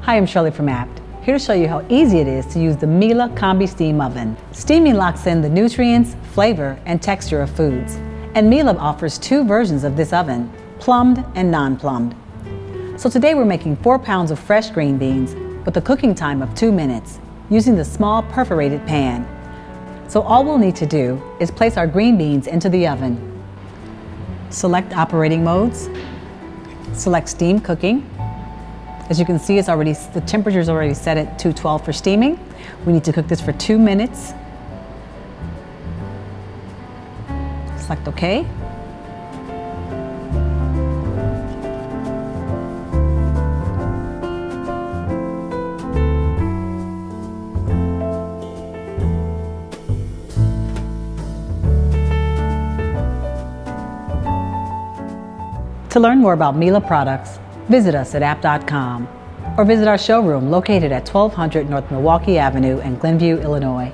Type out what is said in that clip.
Hi, I'm Shirley from Apt, here to show you how easy it is to use the Miele Combi Steam oven. Steaming locks in the nutrients, flavor, and texture of foods. And Miele offers two versions of this oven, plumbed and non-plumbed. So today we're making 4 pounds of fresh green beans with a cooking time of 2 minutes using the small perforated pan. So all we'll need to do is place our green beans into the oven. Select operating modes. Select steam cooking. As you can see, the temperature is already set at 212 for steaming. We need to cook this for 2 minutes. Select OK. To learn more about Miele products, visit us at apt.com or visit our showroom located at 1200 North Milwaukee Avenue in Glenview, Illinois.